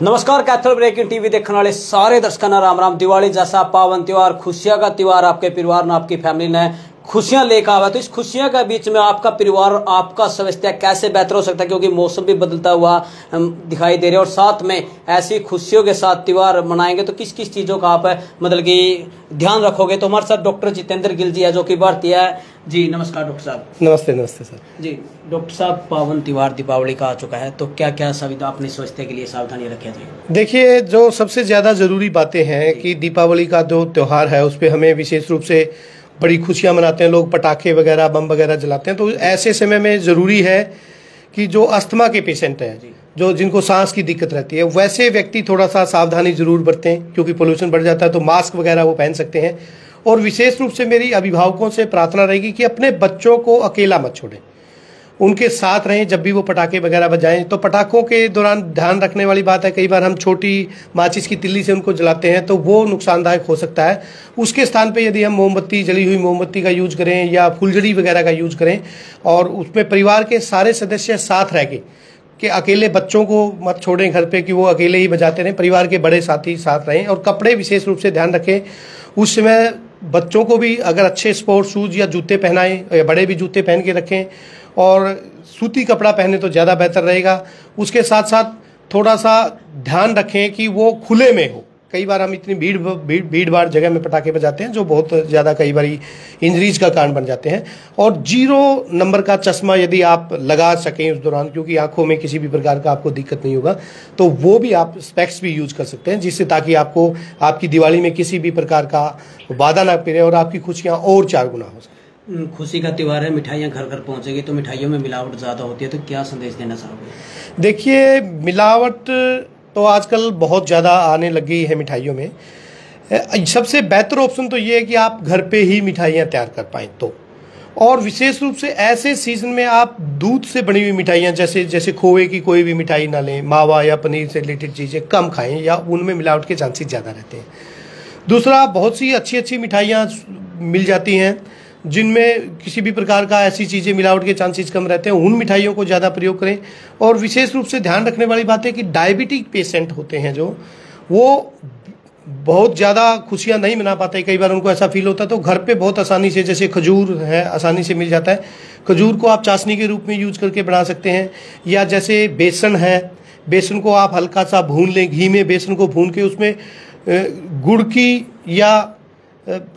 नमस्कार, Kaithal breaking TV देखने वाले सारे दर्शकों ने राम राम। दिवाली जैसा पावन त्योहार, खुशियां का त्योहार आपके परिवार ने, आपकी फैमिली ने खुशियां लेकर आवा। तो इस खुशियां के बीच में आपका परिवार, आपका स्वास्थ्य कैसे बेहतर हो सकता है, क्योंकि मौसम भी बदलता हुआ दिखाई दे रहा है और साथ में ऐसी खुशियों के साथ त्योहार मनाएंगे तो किस किस चीज़ों का आप मतलब कि ध्यान रखोगे। तो हमारे साथ डॉक्टर जितेंद्र गिल जी है, जो कि भारतीय है जी। नमस्कार डॉक्टर साहब। नमस्ते। नमस्ते सर जी। डॉक्टर साहब, पावन त्योहार दीपावली का आ चुका है, तो क्या क्या अपने स्वास्थ्य के लिए सावधानी रखें जी? देखिए, जो सबसे ज़्यादा ज़रूरी बातें हैं कि दीपावली का जो त्यौहार है उस पर हमें विशेष रूप से बड़ी खुशियां मनाते हैं लोग, पटाखे वगैरह बम वगैरह जलाते हैं। तो ऐसे समय में ज़रूरी है कि जो अस्थमा के पेशेंट हैं, जो जिनको सांस की दिक्कत रहती है, वैसे व्यक्ति थोड़ा सा सावधानी ज़रूर बरतें, क्योंकि पोल्यूशन बढ़ जाता है। तो मास्क वगैरह वो पहन सकते हैं। और विशेष रूप से मेरी अभिभावकों से प्रार्थना रहेगी कि अपने बच्चों को अकेला मत छोड़ें, उनके साथ रहें। जब भी वो पटाखे वगैरह बजाएं तो पटाखों के दौरान ध्यान रखने वाली बात है, कई बार हम छोटी माचिस की तिल्ली से उनको जलाते हैं तो वो नुकसानदायक हो सकता है। उसके स्थान पे यदि हम मोमबत्ती, जली हुई मोमबत्ती का यूज करें या फुलझड़ी वगैरह का यूज करें, और उसमें परिवार के सारे सदस्य साथ रह के, कि अकेले बच्चों को मत छोड़ें घर पे कि वो अकेले ही बजाते रहें, परिवार के बड़े साथी साथ रहें। और कपड़े विशेष रूप से ध्यान रखें। उस समय बच्चों को भी अगर अच्छे स्पोर्ट्स शूज़ या जूते पहनाएं, या बड़े भी जूते पहन के रखें, और सूती कपड़ा पहने तो ज़्यादा बेहतर रहेगा। उसके साथ साथ थोड़ा सा ध्यान रखें कि वो खुले में हो। कई बार हम इतनी भीड़ भाड़ जगह में पटाखे बजाते हैं जो बहुत ज़्यादा कई बार इंजरीज का कारण बन जाते हैं। और 0 नंबर का चश्मा यदि आप लगा सकें उस दौरान, क्योंकि आंखों में किसी भी प्रकार का आपको दिक्कत नहीं होगा, तो वो भी आप स्पेक्स भी यूज कर सकते हैं, जिससे ताकि आपको आपकी दिवाली में किसी भी प्रकार का बाधा ना पड़े और आपकी खुशियाँ और 4 गुना हो सकें। खुशी का त्योहार है, मिठाइयाँ घर घर पहुँचेगी, तो मिठाइयों में मिलावट ज़्यादा होती है, तो क्या संदेश देना चाहोगे? देखिए, मिलावट तो आजकल बहुत ज़्यादा आने लग गई है मिठाइयों में। सबसे बेहतर ऑप्शन तो ये है कि आप घर पे ही मिठाइयाँ तैयार कर पाएँ तो। और विशेष रूप से ऐसे सीजन में आप दूध से बनी हुई मिठाइयाँ, जैसे खोए की कोई भी मिठाई ना लें, मावा या पनीर से रिलेटेड चीज़ें कम खाएं, या उनमें मिलावट के चांसेस ज़्यादा रहते हैं। दूसरा, बहुत सी अच्छी अच्छी मिठाइयाँ मिल जाती हैं जिनमें किसी भी प्रकार का ऐसी चीज़ें मिलावट के चांसेस कम रहते हैं, उन मिठाइयों को ज़्यादा प्रयोग करें। और विशेष रूप से ध्यान रखने वाली बात है कि डायबिटिक पेशेंट होते हैं जो, वो बहुत ज़्यादा खुशियाँ नहीं मना पाते, कई बार उनको ऐसा फील होता है। तो घर पे बहुत आसानी से, जैसे खजूर है, आसानी से मिल जाता है, खजूर को आप चाशनी के रूप में यूज करके बना सकते हैं। या जैसे बेसन है, बेसन को आप हल्का सा भून लें, घी में बेसन को भून के उसमें गुड़ की या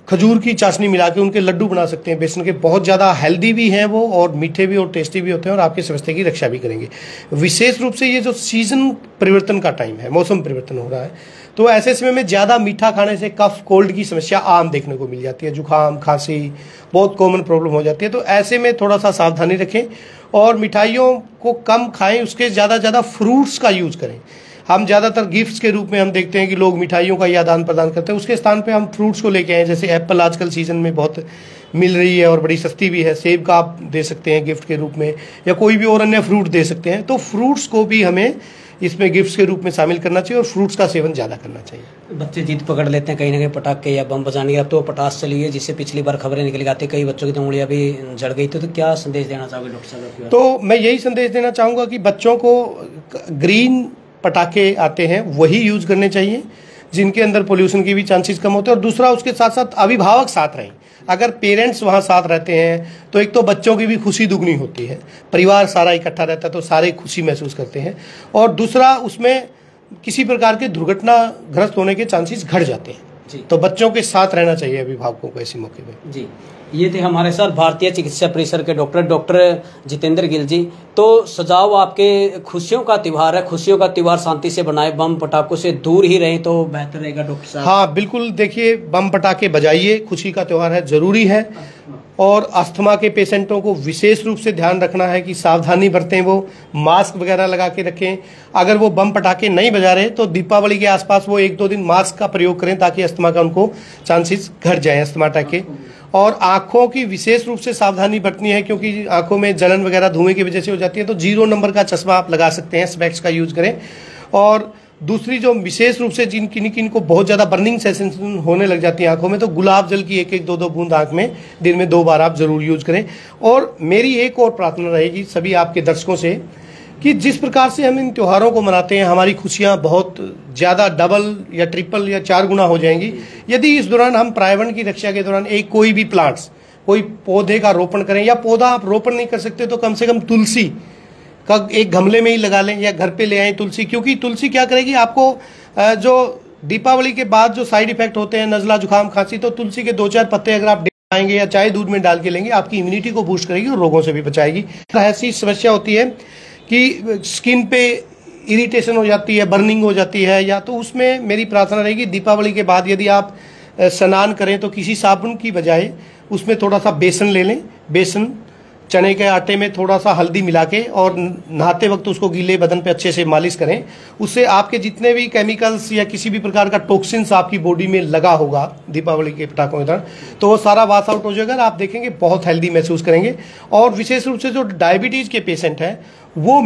खजूर की चाशनी मिला के उनके लड्डू बना सकते हैं बेसन के। बहुत ज़्यादा हेल्दी भी हैं वो, और मीठे भी और टेस्टी भी होते हैं, और आपके स्वास्थ्य की रक्षा भी करेंगे। विशेष रूप से ये जो सीजन परिवर्तन का टाइम है, मौसम परिवर्तन हो रहा है, तो ऐसे समय में ज़्यादा मीठा खाने से कफ कोल्ड की समस्या आम देखने को मिल जाती है। जुकाम, खांसी बहुत कॉमन प्रॉब्लम हो जाती है। तो ऐसे में थोड़ा सा सावधानी रखें और मिठाइयों को कम खाएँ। उसके ज़्यादा फ्रूट्स का यूज़ करें। हम ज़्यादातर गिफ्ट्स के रूप में हम देखते हैं कि लोग मिठाइयों का ही आदान प्रदान करते हैं, उसके स्थान पे हम फ्रूट्स को लेके आए। जैसे एप्पल आजकल सीजन में बहुत मिल रही है और बड़ी सस्ती भी है, सेब का आप दे सकते हैं गिफ्ट के रूप में, या कोई भी और अन्य फ्रूट दे सकते हैं। तो फ्रूट्स को भी हमें इसमें गिफ्ट्स के रूप में शामिल करना चाहिए, और फ्रूट्स का सेवन ज़्यादा करना चाहिए। बच्चे जिद पकड़ लेते हैं कहीं ना कहीं पटाखे या बम बजाने की। अब तो पटास चली है, जिससे पिछली बार खबरें निकल आती, कई बच्चों की तो उंगलियां भी जड़ गई। तो क्या संदेश देना चाहोगे डॉक्टर साहब? तो मैं यही संदेश देना चाहूँगा कि बच्चों को ग्रीन पटाखे आते हैं वही यूज करने चाहिए, जिनके अंदर पोल्यूशन की भी चांसेस कम होते हैं। और दूसरा, उसके साथ साथ अभिभावक साथ रहें। अगर पेरेंट्स वहाँ साथ रहते हैं तो एक तो बच्चों की भी खुशी दुगनी होती है, परिवार सारा इकट्ठा रहता है तो सारे खुशी महसूस करते हैं। और दूसरा, उसमें किसी प्रकार के दुर्घटनाग्रस्त होने के चांसेस घट जाते हैं। तो बच्चों के साथ रहना चाहिए अभिभावकों को ऐसे मौके पे। जी, ये थे हमारे साथ भारतीय चिकित्सा परिसर के डॉक्टर जितेंद्र गिल जी। तो सजाओ, आपके खुशियों का त्योहार है, खुशियों का त्योहार शांति से बनाए, बम पटाखों से दूर ही रहें तो बेहतर रहेगा डॉक्टर साहब। हाँ बिल्कुल, देखिए, बम पटाखे बजाइए, खुशी का त्योहार है, जरूरी है। और अस्थमा के पेशेंटों को विशेष रूप से ध्यान रखना है कि सावधानी बरतें, वो मास्क वगैरह लगा के रखें। अगर वो बम पटाखे नहीं बजा रहे तो दीपावली के आसपास वो 1-2 दिन मास्क का प्रयोग करें, ताकि अस्थमा का उनको चांसेस घट जाए, अस्थमा अटैक के। और आंखों की विशेष रूप से सावधानी बरतनी है, क्योंकि आंखों में जलन वगैरह धुएं की वजह से हो जाती है। तो 0 नंबर का चश्मा आप लगा सकते हैं, स्पेक्स का यूज करें। और दूसरी, जो विशेष रूप से जिन को बहुत ज़्यादा बर्निंग सेंसेशन होने लग जाती है आंखों में, तो गुलाब जल की 1-1, 2-2 बूंद आंख में दिन में 2 बार आप जरूर यूज करें। और मेरी एक और प्रार्थना रहेगी सभी आपके दर्शकों से कि जिस प्रकार से हम इन त्योहारों को मनाते हैं, हमारी खुशियां बहुत ज़्यादा डबल या ट्रिपल या 4 गुना हो जाएंगी यदि इस दौरान हम पर्यावरण की रक्षा के दौरान एक कोई भी प्लांट्स, कोई पौधे का रोपण करें, या पौधा आप रोपण नहीं कर सकते तो कम से कम तुलसी का एक गमले में ही लगा लें या घर पे ले आएं तुलसी। क्योंकि तुलसी क्या करेगी, आपको जो दीपावली के बाद जो साइड इफेक्ट होते हैं, नज़ला, जुकाम, खांसी, तो तुलसी के 2-4 पत्ते अगर आप आएंगे या चाय दूध में डाल के लेंगे, आपकी इम्यूनिटी को बूस्ट करेगी और रोगों से भी बचाएगी। ऐसी समस्या होती है कि स्किन पे इरिटेशन हो जाती है, बर्निंग हो जाती है, या तो उसमें मेरी प्रार्थना रहेगी दीपावली के बाद यदि आप स्नान करें तो किसी साबुन की बजाय उसमें थोड़ा सा बेसन ले लें, बेसन चने के आटे में थोड़ा सा हल्दी मिला के, और नहाते वक्त उसको गीले बदन पे अच्छे से मालिश करें। उससे आपके जितने भी केमिकल्स या किसी भी प्रकार का टॉक्सिन्स आपकी बॉडी में लगा होगा दीपावली के पटाखों के दौरान, तो वो सारा वॉश आउट हो जाएगा। आप देखेंगे बहुत हेल्दी महसूस करेंगे। और विशेष रूप से जो डायबिटीज के पेशेंट हैं वो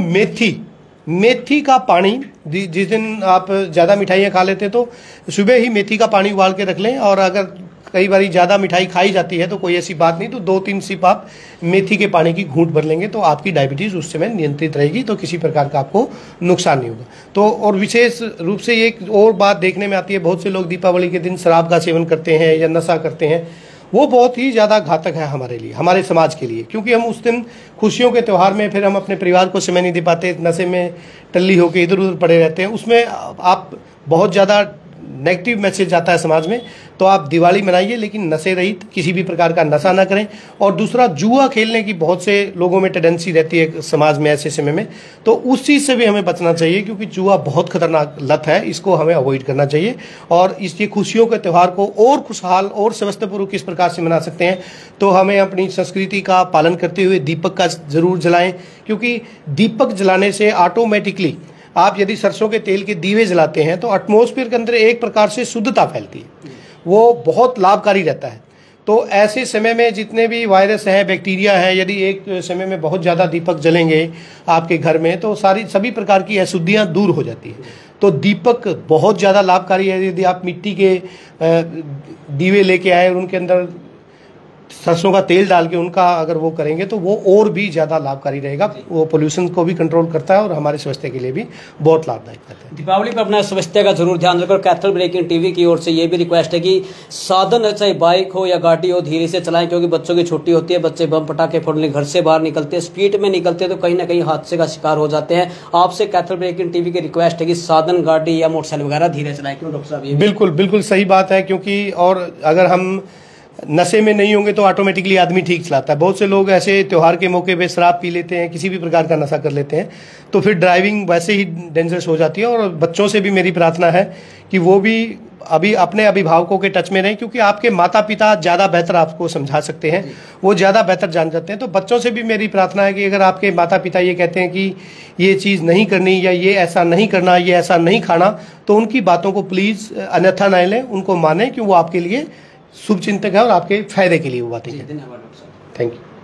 मेथी का पानी, जिस दिन आप ज़्यादा मिठाइयाँ खा लेते हैं तो सुबह ही मेथी का पानी उबाल के रख लें, और अगर कई बार ज़्यादा मिठाई खाई जाती है तो कोई ऐसी बात नहीं, तो 2-3 सिप आप मेथी के पानी की घूंट भर लेंगे तो आपकी डायबिटीज़ उस समय नियंत्रित रहेगी, तो किसी प्रकार का आपको नुकसान नहीं होगा। तो और विशेष रूप से एक और बात देखने में आती है, बहुत से लोग दीपावली के दिन शराब का सेवन करते हैं या नशा करते हैं। वो बहुत ही ज़्यादा घातक है हमारे लिए, हमारे समाज के लिए, क्योंकि हम उस दिन खुशियों के त्यौहार में फिर हम अपने परिवार को समय नहीं दे पाते, नशे में टल्ली होकर इधर उधर पड़े रहते हैं। उसमें आप बहुत ज़्यादा नेगेटिव मैसेज आता है समाज में। तो आप दिवाली मनाइए लेकिन नशे रहित, किसी भी प्रकार का नशा ना करें। और दूसरा, जुआ खेलने की बहुत से लोगों में टेंडेंसी रहती है समाज में ऐसे समय में, तो उस चीज़ से भी हमें बचना चाहिए, क्योंकि जुआ बहुत खतरनाक लत है, इसको हमें अवॉइड करना चाहिए। और इसके खुशियों के त्यौहार को और खुशहाल और व्यवस्थापूर्वक किस प्रकार से मना सकते हैं, तो हमें अपनी संस्कृति का पालन करते हुए दीपक का जरूर जलाएं, क्योंकि दीपक जलाने से ऑटोमेटिकली आप यदि सरसों के तेल के दीवे जलाते हैं तो एटमॉस्फेयर के अंदर एक प्रकार से शुद्धता फैलती है, वो बहुत लाभकारी रहता है। तो ऐसे समय में जितने भी वायरस हैं, बैक्टीरिया हैं, यदि एक समय में बहुत ज़्यादा दीपक जलेंगे आपके घर में तो सभी प्रकार की अशुद्धियाँ दूर हो जाती हैं। तो दीपक बहुत ज़्यादा लाभकारी है। यदि आप मिट्टी के दीवे लेके आए और उनके अंदर सरसों का तेल डाल के उनका अगर वो करेंगे तो वो और भी ज़्यादा लाभकारी रहेगा। वो पोल्यूशन को भी कंट्रोल करता है और हमारे स्वास्थ्य के लिए भी बहुत लाभदायक रहता है। दीपावली पर अपना स्वास्थ्य का जरूर ध्यान रखकर कैथल ब्रेकिंग टीवी की ओर से ये भी रिक्वेस्ट है कि साधन चाहे बाइक हो या गाड़ी हो धीरे से चलाएं, क्योंकि बच्चों की छुट्टी होती है, बच्चे बम पटाखे फोड़ने घर से बाहर निकलते हैं, स्पीड में निकलते हैं तो कहीं ना कहीं हादसे का शिकार हो जाते हैं। आपसे कैथल ब्रेकिंग टीवी की रिक्वेस्ट है कि साधन, गाड़ी या मोटरसाइकिल वगैरह धीरे चलाएं। क्यों डॉक्टर साहब? बिल्कुल बिल्कुल सही बात है, क्योंकि और अगर हम नशे में नहीं होंगे तो ऑटोमेटिकली आदमी ठीक चलाता है। बहुत से लोग ऐसे त्यौहार के मौके पे शराब पी लेते हैं, किसी भी प्रकार का नशा कर लेते हैं, तो फिर ड्राइविंग वैसे ही डेंजरस हो जाती है। और बच्चों से भी मेरी प्रार्थना है कि वो भी अभी अपने अभिभावकों के टच में रहें, क्योंकि आपके माता पिता ज़्यादा बेहतर आपको समझा सकते हैं, वो ज़्यादा बेहतर जान जाते हैं। तो बच्चों से भी मेरी प्रार्थना है कि अगर आपके माता पिता ये कहते हैं कि ये चीज़ नहीं करनी या ये ऐसा नहीं करना, ये ऐसा नहीं खाना, तो उनकी बातों को प्लीज़ अन्यथा न लें, उनको मानें, क्योंकि वो आपके लिए शुभ चिंतक है और आपके फायदे के लिए वो बातें हैं। धन्यवाद डॉक्टर साहब। Thank you.